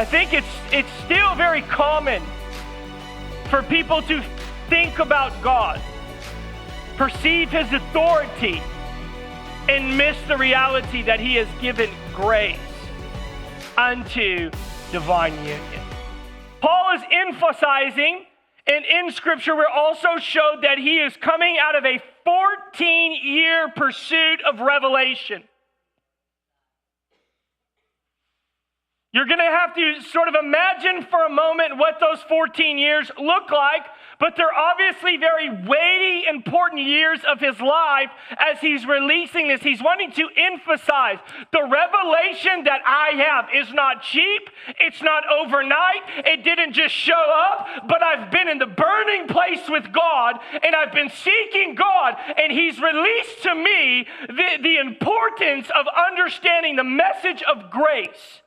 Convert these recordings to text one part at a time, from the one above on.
I think it's still very common for people to think about God, perceive his authority, and miss the reality that he has given grace unto divine union. Paul is emphasizing, and in Scripture we're also showed that he is coming out of a 14-year pursuit of revelation. You're going to have to sort of imagine for a moment what those 14 years look like, but they're obviously very weighty, important years of his life as he's releasing this. He's wanting to emphasize the revelation that I have is not cheap. It's not overnight. It didn't just show up, but I've been in the burning place with God, and I've been seeking God, and he's released to me the importance of understanding the message of grace.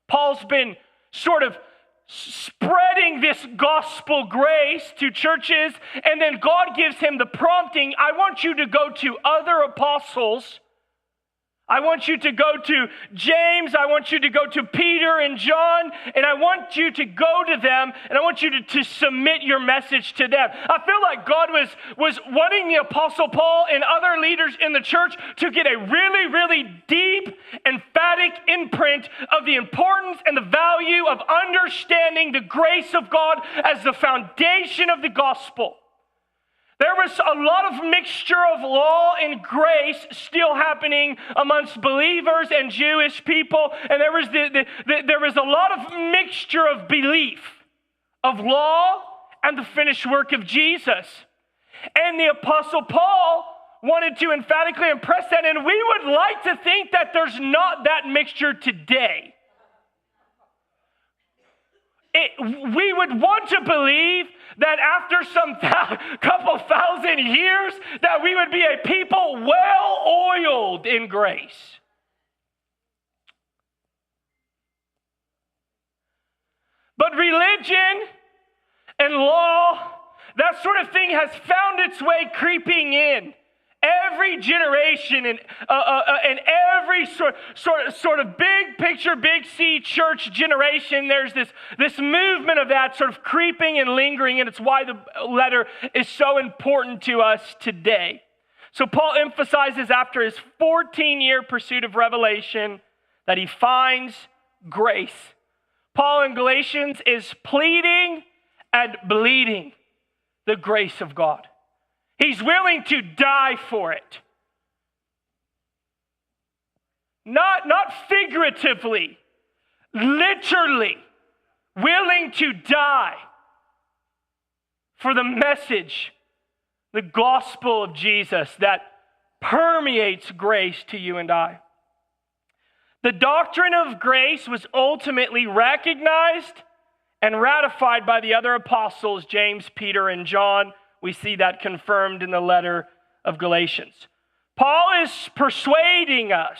Paul's been sort of spreading this gospel grace to churches, and then God gives him the prompting, I want you to go to other apostles. I want you to go to James, I want you to go to Peter and John, and I want you to go to them, and I want you to submit your message to them. I feel like God was wanting the Apostle Paul and other leaders in the church to get a really, really deep, emphatic imprint of the importance and the value of understanding the grace of God as the foundation of the gospel. There was a lot of mixture of law and grace still happening amongst believers and Jewish people, and there was a lot of mixture of belief, of law and the finished work of Jesus. And the Apostle Paul wanted to emphatically impress that, and we would like to think that there's not that mixture today. We would want to believe that after some couple thousand years that we would be a people well-oiled in grace. But religion and law, that sort of thing has found its way creeping in. Every generation and every sort of big picture, big C church generation, there's this movement of that sort of creeping and lingering, and it's why the letter is so important to us today. So Paul emphasizes after his 14-year pursuit of revelation that he finds grace. Paul in Galatians is pleading and bleeding the grace of God. He's willing to die for it. Not figuratively, literally willing to die for the message, the gospel of Jesus that permeates grace to you and I. The doctrine of grace was ultimately recognized and ratified by the other apostles, James, Peter, and John. We see that confirmed in the letter of Galatians. Paul is persuading us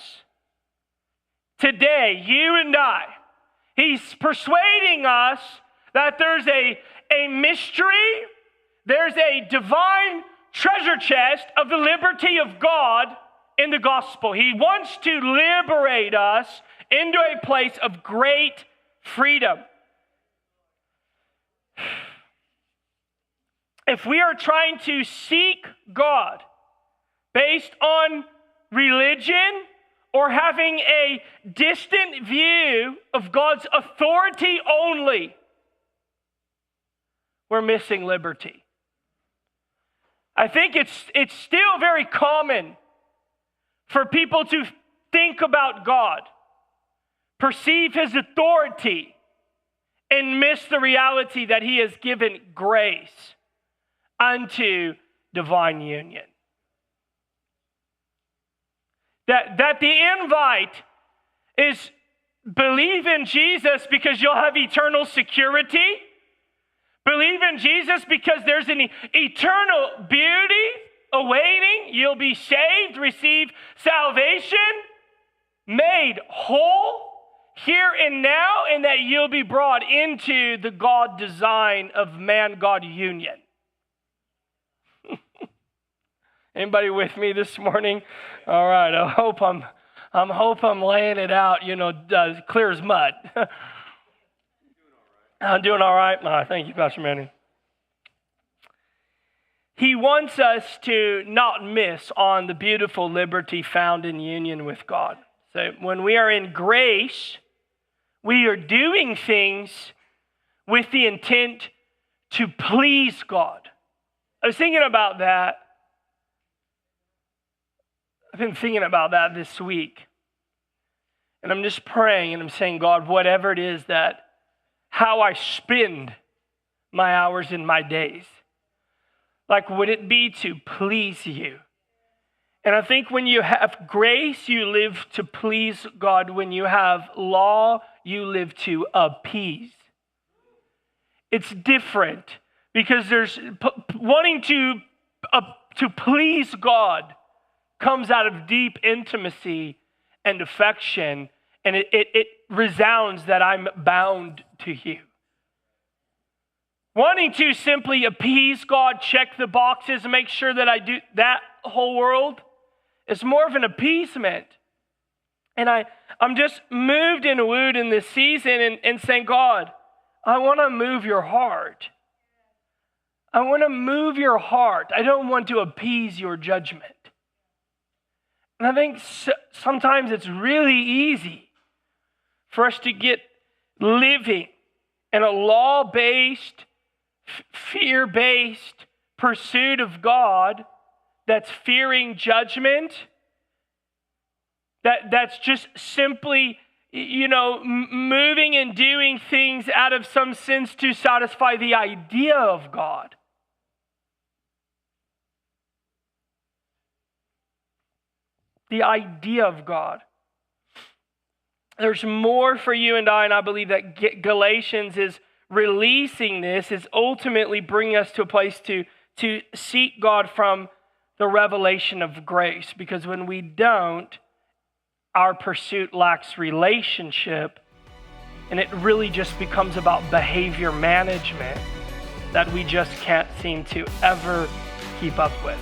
today, you and I. He's persuading us that there's a mystery, there's a divine treasure chest of the liberty of God in the gospel. He wants to liberate us into a place of great freedom. If we are trying to seek God based on religion or having a distant view of God's authority only, we're missing liberty. I think it's still very common for people to think about God, perceive his authority, and miss the reality that he has given grace unto divine union. That the invite is believe in Jesus because you'll have eternal security. Believe in Jesus because there's an eternal beauty awaiting. You'll be saved, receive salvation, made whole here and now, and that you'll be brought into the God design of man-God union. Anybody with me this morning? All right, I hope I'm laying it out, clear as mud. I'm doing all right. Thank you, Pastor Manny. He wants us to not miss on the beautiful liberty found in union with God. So when we are in grace, we are doing things with the intent to please God. I was thinking about that. I've been thinking about that this week. And I'm just praying and I'm saying, God, whatever it is that, how I spend my hours and my days, like, would it be to please you? And I think when you have grace, you live to please God. When you have law, you live to appease. It's different because there's wanting to please God comes out of deep intimacy and affection, and it resounds that I'm bound to you. Wanting to simply appease God, check the boxes, and make sure that I do that whole world is more of an appeasement. And I'm just moved and wooed in this season and saying, God, I want to move your heart. I want to move your heart. I don't want to appease your judgment. And I think sometimes it's really easy for us to get living in a law-based, fear-based pursuit of God that's fearing judgment, that's just simply, moving and doing things out of some sense to satisfy the idea of God. The idea of God. There's more for you and I believe that Galatians is releasing this, is ultimately bringing us to a place to seek God from the revelation of grace. Because when we don't, our pursuit lacks relationship, and it really just becomes about behavior management that we just can't seem to ever keep up with.